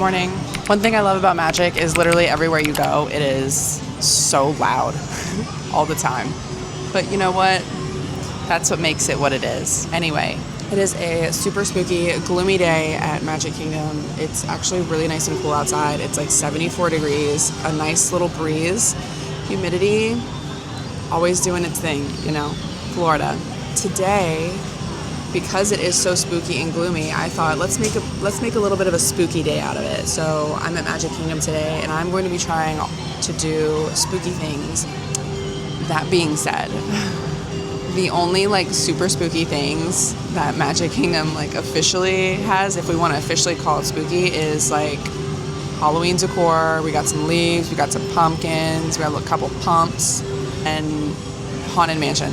morning. One thing I love about Magic is literally everywhere you go, it is so loud all the time. But you know what? That's what makes it what it is. Anyway, it is a super spooky, gloomy day at Magic Kingdom. It's actually really nice and cool outside. It's like 74 degrees, a nice little breeze, humidity, always doing its thing, you know, Florida. Today, because it is so spooky and gloomy, I thought let's make a little bit of a spooky day out of it. So I'm at Magic Kingdom today, and I'm going to be trying to do spooky things. That being said, the only like super spooky things that Magic Kingdom like officially has, if we want to officially call it spooky, is like Halloween decor. We got some leaves, we got some pumpkins, we got a couple pumps, and Haunted Mansion.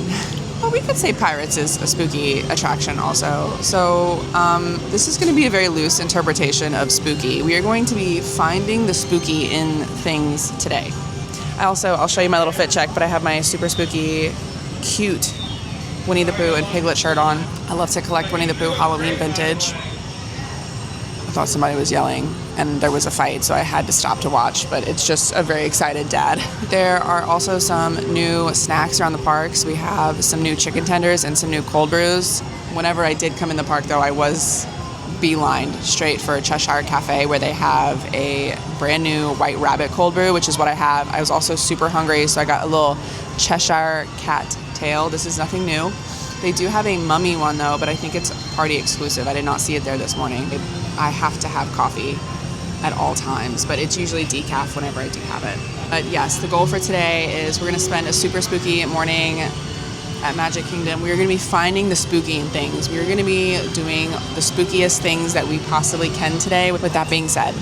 Well, we could say Pirates is a spooky attraction also. So this is going to be a very loose interpretation of spooky. We are going to be finding the spooky in things today. I'll show you my little fit check, but I have my super spooky, cute Winnie the Pooh and Piglet shirt on. I love to collect Winnie the Pooh Halloween vintage. I thought somebody was yelling and there was a fight, so I had to stop to watch, but it's just a very excited dad. There are also some new snacks around the parks. We have some new chicken tenders and some new cold brews. Whenever I did come in the park, though, I was beelined straight for Cheshire Cafe, where they have a brand new White Rabbit cold brew, which is what I have. I was also super hungry, so I got a little Cheshire cat tail. This is nothing new. They do have a mummy one, though, but I think it's party exclusive. I did not see it there this morning. I have to have coffee at all times, but it's usually decaf whenever I do have it. But yes, the goal for today is we're going to spend a super spooky morning at Magic Kingdom. We're going to be finding the spooky in things. We're going to be doing the spookiest things that we possibly can today. With that being said,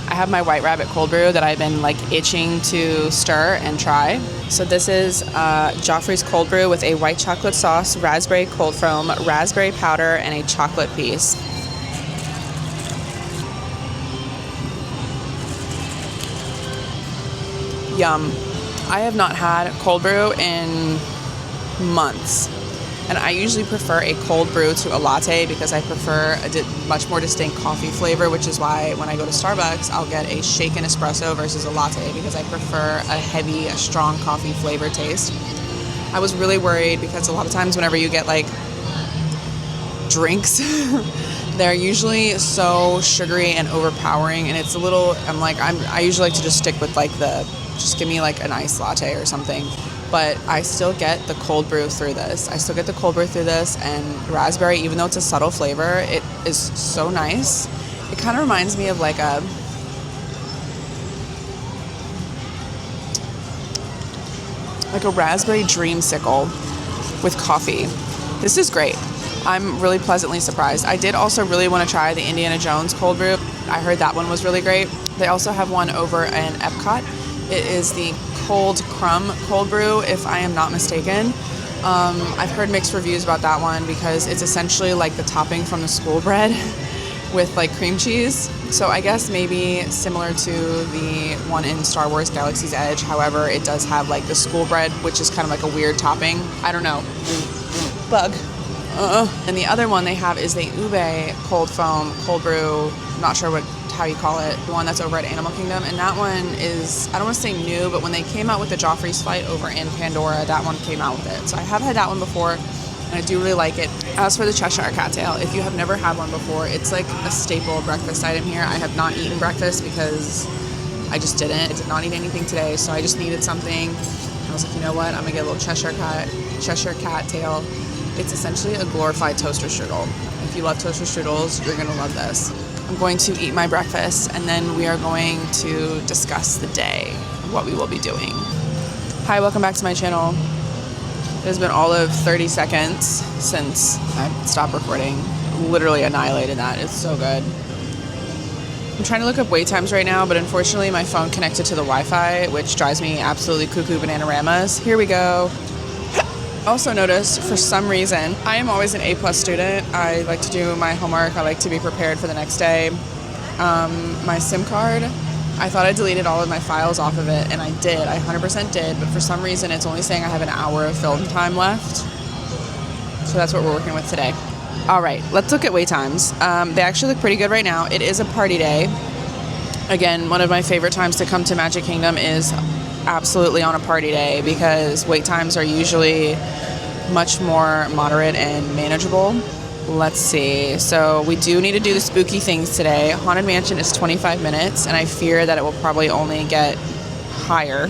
I have my White Rabbit cold brew that I've been like itching to stir and try. So this is Joffrey's cold brew with a white chocolate sauce, raspberry cold foam, raspberry powder, and a chocolate piece. Yum. I have not had cold brew in months, and I usually prefer a cold brew to a latte because I prefer a much more distinct coffee flavor, which is why when I go to Starbucks, I'll get a shaken espresso versus a latte because I prefer a heavy, strong coffee flavor taste. I was really worried because a lot of times whenever you get like drinks, they're usually so sugary and overpowering, and it's a little, I usually like to just stick with like just give me like an iced latte or something. But I still get the cold brew through this. And raspberry, even though it's a subtle flavor, it is so nice. It kind of reminds me of like a raspberry dreamsicle with coffee. This is great. I'm really pleasantly surprised. I did also really want to try the Indiana Jones cold brew. I heard that one was really great. They also have one over in Epcot. It is the cold crumb cold brew, if I am not mistaken. I've heard mixed reviews about that one because it's essentially like the topping from the school bread with like cream cheese. So I guess maybe similar to the one in Star Wars Galaxy's Edge. However, it does have like the school bread, which is kind of like a weird topping. I don't know. Bug. And the other one they have is the Ube cold foam cold brew. I'm not sure how you call it, the one that's over at Animal Kingdom, and that one is, I don't want to say new, but when they came out with the Joffrey's Flight over in Pandora, that one came out with it. So I have had that one before, and I do really like it. As for the Cheshire Cat Tail, if you have never had one before, it's like a staple breakfast item here. I have not eaten breakfast because I just didn't. I did not eat anything today, so I just needed something. I was like, you know what, I'm gonna get a little Cheshire Cat Tail. It's essentially a glorified toaster strudel. If you love toaster strudels, you're gonna love this. I'm going to eat my breakfast, and then we are going to discuss the day and what we will be doing. Hi, welcome back to my channel. It has been all of 30 seconds since I stopped recording. Literally annihilated that. It's so good. I'm trying to look up wait times right now, but unfortunately my phone connected to the Wi-Fi, which drives me absolutely cuckoo bananaramas. Here we go. Also noticed, for some reason, I am always an A+ student. I like to do my homework. I like to be prepared for the next day. My SIM card, I thought I deleted all of my files off of it, and I did. I 100% did, but for some reason, it's only saying I have an hour of film time left. So that's what we're working with today. All right, let's look at wait times. They actually look pretty good right now. It is a party day. Again, one of my favorite times to come to Magic Kingdom is absolutely on a party day because wait times are usually much more moderate and manageable. Let's see. So we do need to do the spooky things today. Haunted Mansion is 25 minutes, and I fear that it will probably only get higher.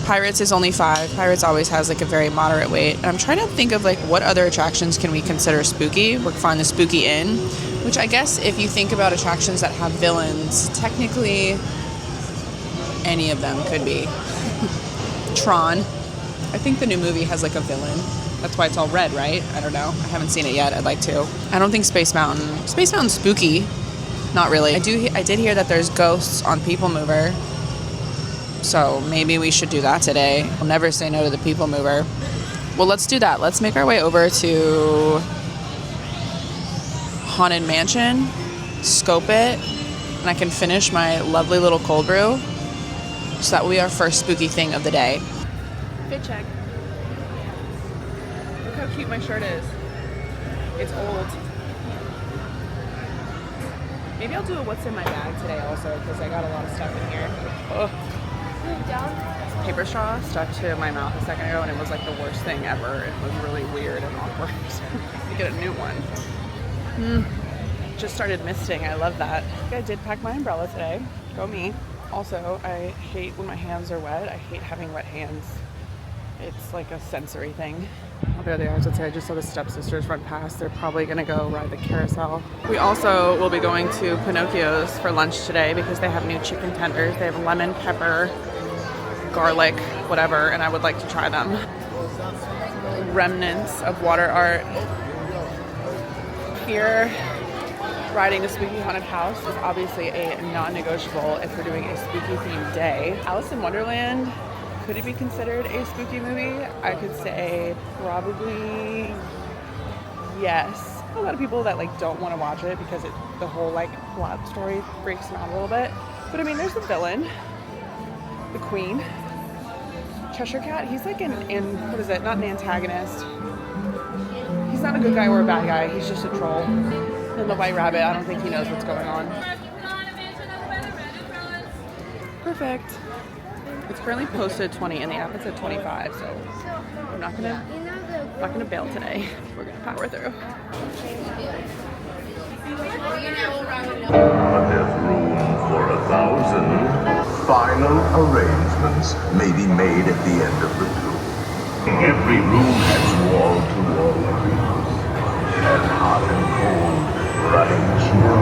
Pirates is only 5. Pirates always has like a very moderate wait. And I'm trying to think of like what other attractions can we consider spooky. We're find the Spooky Inn, which I guess if you think about attractions that have villains, technically any of them could be. Tron. I think the new movie has like a villain. That's why it's all red, right? I don't know. I haven't seen it yet. I'd like to. I don't think Space Mountain. Space Mountain's spooky. Not really. I did hear that there's ghosts on People Mover. So maybe we should do that today. I'll never say no to the People Mover. Well, let's do that. Let's make our way over to Haunted Mansion, scope it, and I can finish my lovely little cold brew. So that will be our first spooky thing of the day. Fit check. Look how cute my shirt is. It's old. Maybe I'll do a what's in my bag today also because I got a lot of stuff in here. Oh. Paper straw stuck to my mouth a second ago and it was like the worst thing ever. It was really weird and awkward. I get a new one. Just started misting. I love that. I did pack my umbrella today. Go me. Also, I hate when my hands are wet. I hate having wet hands. It's like a sensory thing. Oh, there they are. I just saw the stepsisters run past. They're probably gonna go ride the carousel. We also will be going to Pinocchio's for lunch today because they have new chicken tenders. They have lemon, pepper, garlic, whatever, and I would like to try them. Remnants of water art. Here, riding the Spooky Haunted House is obviously a non-negotiable if we're doing a spooky themed day. Alice in Wonderland, could it be considered a spooky movie? I could say probably yes. A lot of people that like don't want to watch it because the whole like plot story freaks them out a little bit. But I mean, there's the villain, the queen, Cheshire Cat. He's like what is it? Not an antagonist. He's not a good guy or a bad guy. He's just a troll. And the White Rabbit, I don't think he knows what's going on. Perfect. It's currently posted 20 and the app is at 25, so I'm not gonna bail today. We're gonna power through. But there's room for 1,000. Final arrangements may be made at the end of the tube. Every room has wall-to-wall windows and hot and cold running chill.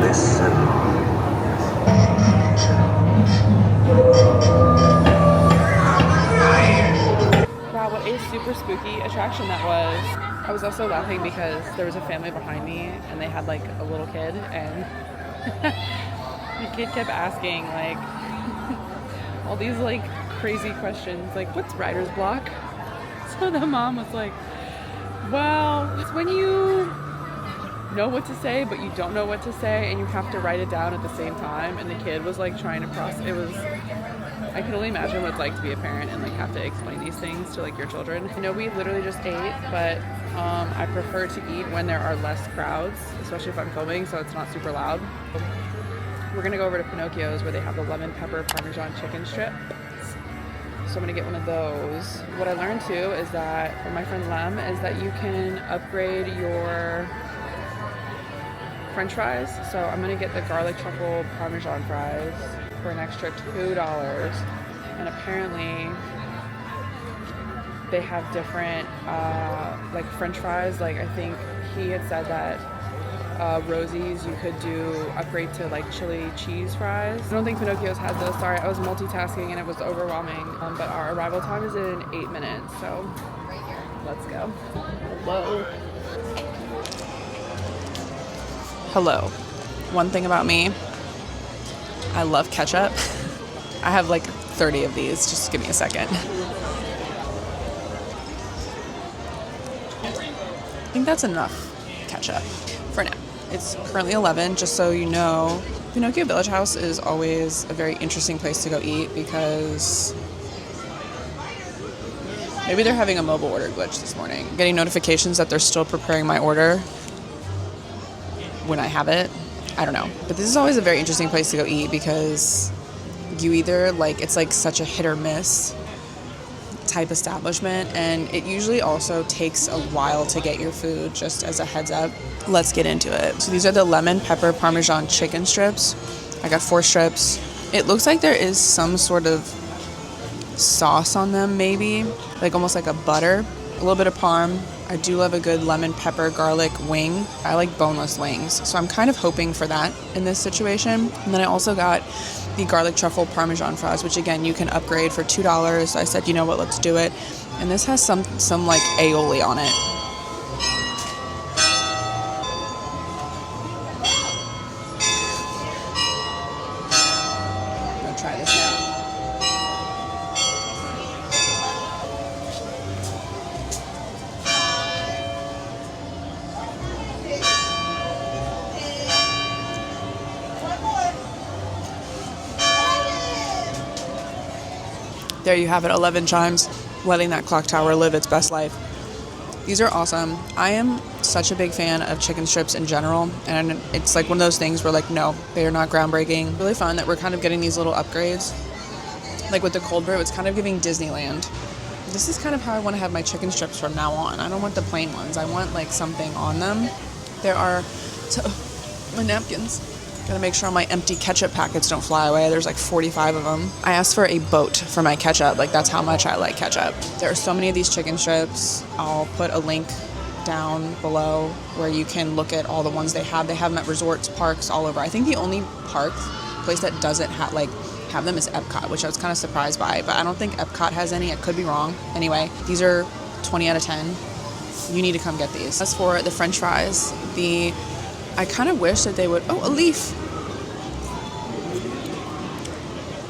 Listen. Wow, what a super spooky attraction that was. I was also laughing because there was a family behind me and they had like a little kid and the kid kept asking like all these like crazy questions like what's writer's block? So the mom was like, well, it's when you know what to say but you don't know what to say and you have to write it down at the same time. And the kid was like trying to process. I can only imagine what it's like to be a parent and like have to explain these things to like your children. I know we literally just ate, but I prefer to eat when there are less crowds, especially if I'm filming, so it's not super loud. We're gonna go over to Pinocchio's where they have the lemon pepper Parmesan chicken strips. So I'm gonna get one of those. What I learned too is that from my friend Lem is that you can upgrade your French fries. So I'm gonna get the garlic truffle Parmesan fries for an extra $2. And apparently they have different like French fries. Like I think he had said that Rosie's you could upgrade to like chili cheese fries. I don't think Pinocchio's has those. Sorry, I was multitasking and it was overwhelming. But our arrival time is in 8 minutes, so let's go. Hello. One thing about me, I love ketchup. I have like 30 of these. Just give me a second. I think that's enough ketchup for now. It's currently 11, just so you know. Pinocchio Village House is always a very interesting place to go eat because maybe they're having a mobile order glitch this morning. I'm getting notifications that they're still preparing my order when I have it. I don't know. But this is always a very interesting place to go eat because you either like, it's like such a hit or miss type establishment, and it usually also takes a while to get your food, just as a heads up. Let's get into it. So these are the lemon pepper parmesan chicken strips. I got 4 strips. It looks like there is some sort of sauce on them, maybe like almost like a butter, a little bit of parm. I do love a good lemon pepper garlic wing. I like boneless wings, so I'm kind of hoping for that in this situation. And then I also got the garlic truffle parmesan fries, which again you can upgrade for $2. So I said, you know what, let's do it. And this has some like aioli on it. I'm gonna try this now. There you have it, 11 chimes, letting that clock tower live its best life. These are awesome. I am such a big fan of chicken strips in general, and it's like one of those things where like, no, they are not groundbreaking. Really fun that we're kind of getting these little upgrades. Like with the cold brew, it's kind of giving Disneyland. This is kind of how I want to have my chicken strips from now on. I don't want the plain ones. I want like something on them. There are, my napkins. Gotta make sure all my empty ketchup packets don't fly away. There's like 45 of them. I asked for a boat for my ketchup. Like, that's how much I like ketchup. There are so many of these chicken strips. I'll put a link down below where you can look at all the ones they have. They have them at resorts, parks, all over. I think the only place that doesn't have them is Epcot, which I was kind of surprised by, but I don't think Epcot has any. I could be wrong. Anyway, these are 20 out of 10. You need to come get these. As for the French fries, I kind of wish that they would, a leaf.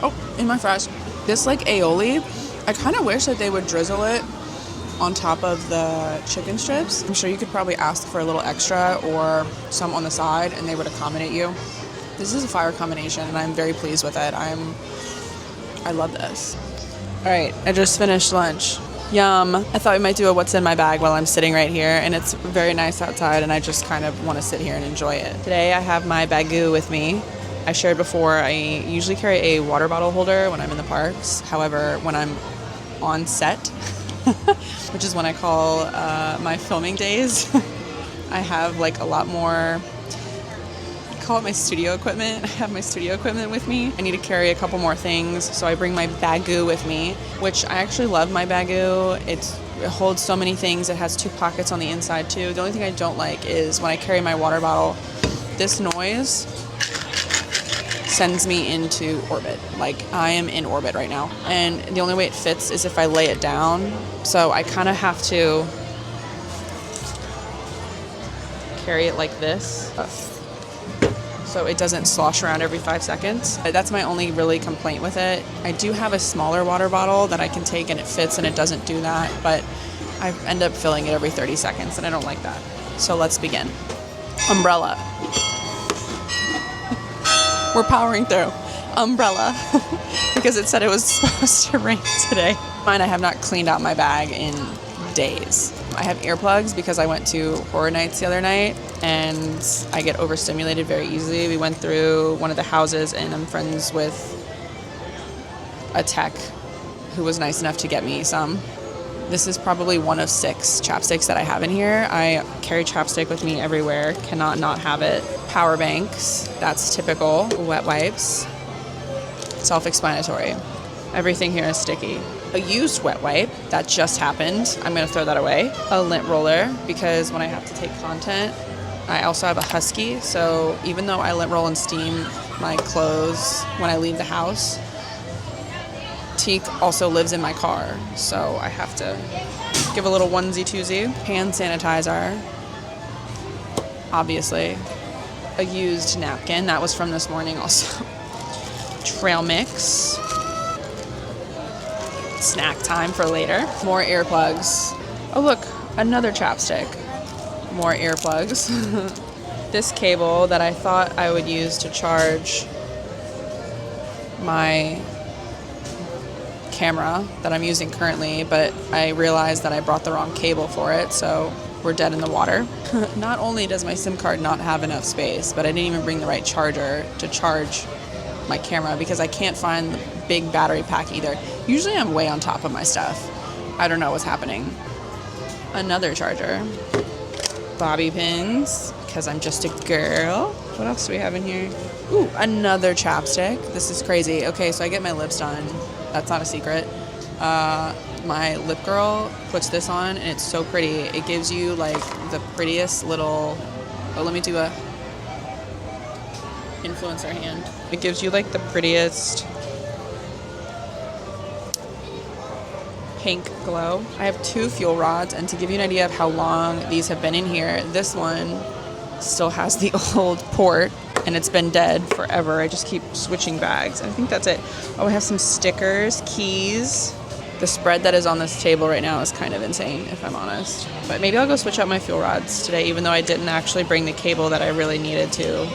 Oh, in my fries. This like aioli, I kind of wish that they would drizzle it on top of the chicken strips. I'm sure you could probably ask for a little extra or some on the side and they would accommodate you. This is a fire combination and I'm very pleased with it. I love this. All right, I just finished lunch. Yum. I thought we might do a what's in my bag while I'm sitting right here, and it's very nice outside and I just kind of want to sit here and enjoy it. Today I have my baggu with me. I shared before, I usually carry a water bottle holder when I'm in the parks. However, when I'm on set, which is when I call my filming days, I have like a lot more, call it my studio equipment. I have my studio equipment with me. I need to carry a couple more things, so I bring my baggu with me, which I actually love my baggu. It holds so many things. It has 2 pockets on the inside too. The only thing I don't like is when I carry my water bottle, this noise sends me into orbit. Like, I am in orbit right now, and the only way it fits is if I lay it down, so I kind of have to carry it like this, so it doesn't slosh around every 5 seconds. That's my only really complaint with it. I do have a smaller water bottle that I can take and it fits and it doesn't do that, but I end up filling it every 30 seconds and I don't like that. So let's begin. Umbrella. We're powering through. Umbrella. Because it said it was supposed to rain today. Mine, I have not cleaned out my bag in days. I have earplugs because I went to Horror Nights the other night and I get overstimulated very easily. We went through one of the houses and I'm friends with a tech who was nice enough to get me some. This is probably one of 6 chapsticks that I have in here. I carry chapstick with me everywhere, cannot not have it. Power banks, that's typical. Wet wipes, self-explanatory. Everything here is sticky. A used wet wipe, that just happened. I'm gonna throw that away. A lint roller, because when I have to take content, I also have a husky, so even though I lint roll and steam my clothes when I leave the house, Teak also lives in my car, so I have to give a little onesie-twosie. Hand sanitizer, obviously. A used napkin, that was from this morning also. Trail mix. Snack time for later. More earplugs. Oh look, another chapstick. More earplugs. This cable that I thought I would use to charge my camera that I'm using currently, but I realized that I brought the wrong cable for it, so were dead in the water. Not only does my SIM card not have enough space, but I didn't even bring the right charger to charge my camera because I can't find the big battery pack either. Usually I'm way on top of my stuff. I don't know what's happening. Another charger. Bobby pins, because I'm just a girl. What else do we have in here? Ooh, another chapstick. This is crazy. Okay, so I get my lips done. That's not a secret. My lip girl puts this on, and it's so pretty. It gives you, like, the prettiest little... Oh, let me do a influencer hand. It gives you, like, the prettiest pink glow. I have 2 fuel rods, and to give you an idea of how long these have been in here, this one still has the old port, and it's been dead forever. I just keep switching bags. I think that's it. Oh, I have some stickers, keys. The spread that is on this table right now is kind of insane, if I'm honest. But maybe I'll go switch out my fuel rods today, even though I didn't actually bring the cable that I really needed to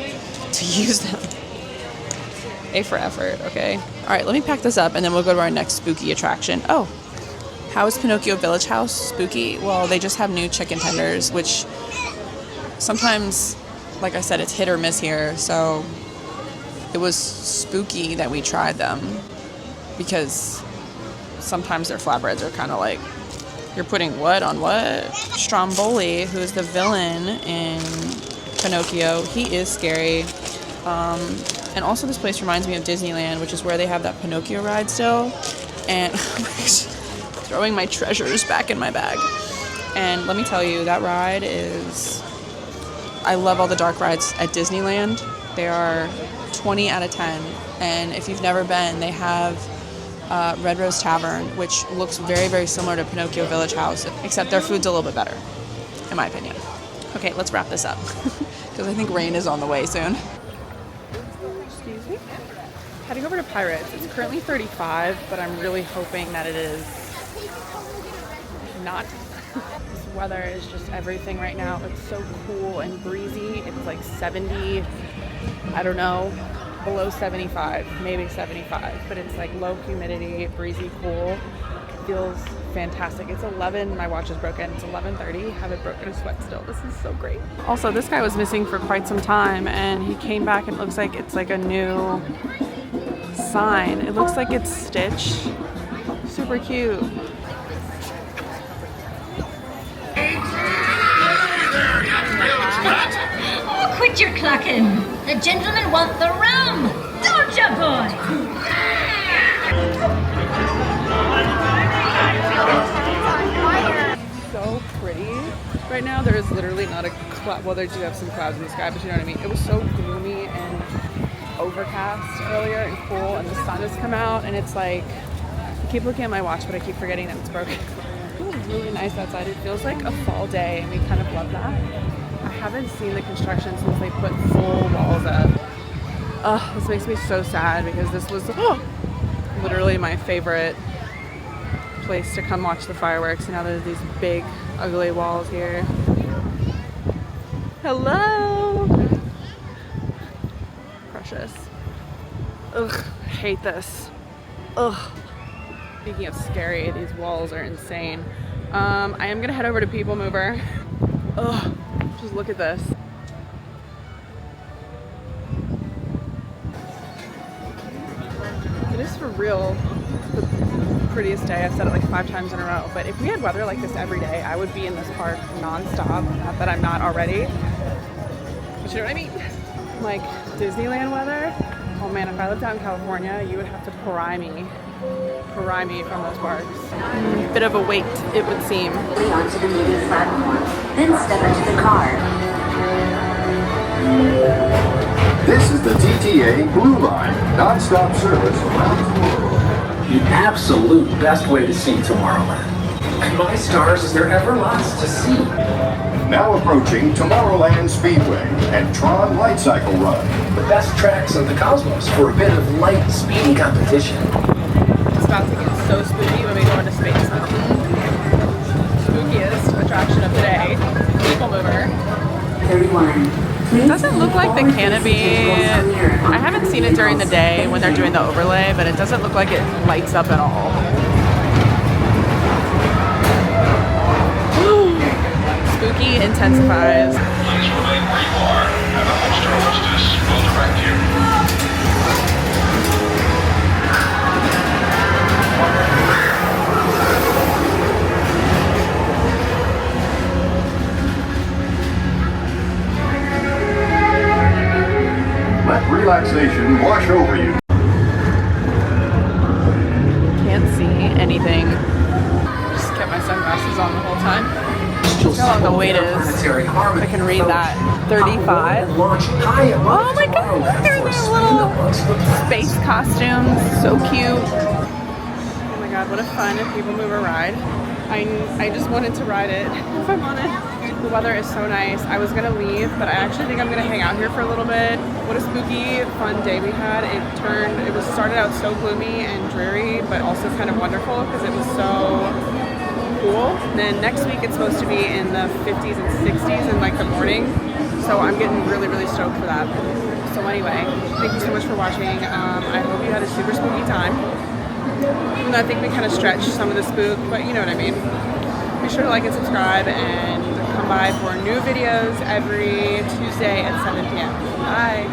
use them. A for effort, okay? All right, let me pack this up, and then we'll go to our next spooky attraction. Oh, how is Pinocchio Village House spooky? Well, they just have new chicken tenders, which sometimes, like I said, it's hit or miss here. So it was spooky that we tried them because sometimes their flatbreads are kind of like, you're putting what on what? Stromboli, who is the villain in Pinocchio, he is scary. And also this place reminds me of Disneyland, which is where they have that Pinocchio ride still. And throwing my treasures back in my bag. And let me tell you, that ride is... I love all the dark rides at Disneyland. They are 20 out of 10. And if you've never been, they have Red Rose Tavern, which looks very, very similar to Pinocchio Village House, except their food's a little bit better, in my opinion. Okay, let's wrap this up, because I think rain is on the way soon. Excuse me? Heading over to Pirates. It's currently 35, but I'm really hoping that it is not. This weather is just everything right now. It's so cool and breezy. It's like 70, I don't know, below 75, maybe 75, but it's like low humidity, breezy, cool. It feels fantastic. It's 11, my watch is broken. It's 11:30, haven't broken a sweat still. This is so great. Also, this guy was missing for quite some time, and he came back and it looks like it's like a new sign. It looks like it's Stitch. Super cute. Oh, quit your clucking. The gentlemen want the rum. Don't ya, boy? So pretty. Right now, there is literally not a cloud. Well, there do have some clouds in the sky, but you know what I mean. It was so gloomy and overcast earlier and cool, and the sun has come out, and it's like, I keep looking at my watch, but I keep forgetting that it's broken. It feels really nice outside. It feels like a fall day, and we kind of love that. I haven't seen the construction since they put full walls up. Ugh, this makes me so sad because this was literally my favorite place to come watch the fireworks, and now there's these big, ugly walls here. Hello! Precious. Ugh, I hate this. Ugh. Speaking of scary, these walls are insane. I am gonna head over to People Mover. Ugh, just look at this. It is for real the prettiest day. I've said it like 5 times in a row, but if we had weather like this every day, I would be in this park non-stop. Not that I'm not already, but you know what I mean? Like Disneyland weather. Oh man, if I lived out in California, you would have to pry me from those parks. Bit of a wait, it would seem. Onto the moving platform, then step into the car. This is the TTA Blue Line, non-stop service around the world. The absolute best way to see Tomorrowland. And my stars, is there ever lots to see? Now approaching Tomorrowland Speedway and Tron Light Cycle Run. The best tracks in the cosmos for a bit of light, speedy competition. It's about to get so spooky when we go into space. Spookiest attraction of the day, People Mover. 31. It doesn't look like the canopy. I haven't seen it during the day when they're doing the overlay, but it doesn't look like it lights up at all. spooky intensifies. Please remain where you are, and the host or hostess will direct you. Let relaxation wash over you. Can't see anything. Just kept my sunglasses on the whole time. How long the wait is. I can read that. 35. Oh my god, they're their little space costumes. So cute. Oh my god, what a fun if people move a ride. I just wanted to ride it, if I'm honest. The weather is so nice. I was gonna leave, but I actually think I'm gonna hang out here for a little bit. What a spooky, fun day we had. It started out so gloomy and dreary, but also kind of wonderful because it was so cool. And then next week it's supposed to be in the 50s and 60s in like the morning. So I'm getting really, really stoked for that. So anyway, thank you so much for watching. I hope you had a super spooky time. Even though I think we kind of stretched some of the spook, but you know what I mean. Be sure to like and subscribe and come by for new videos every Tuesday at 7 p.m. Bye.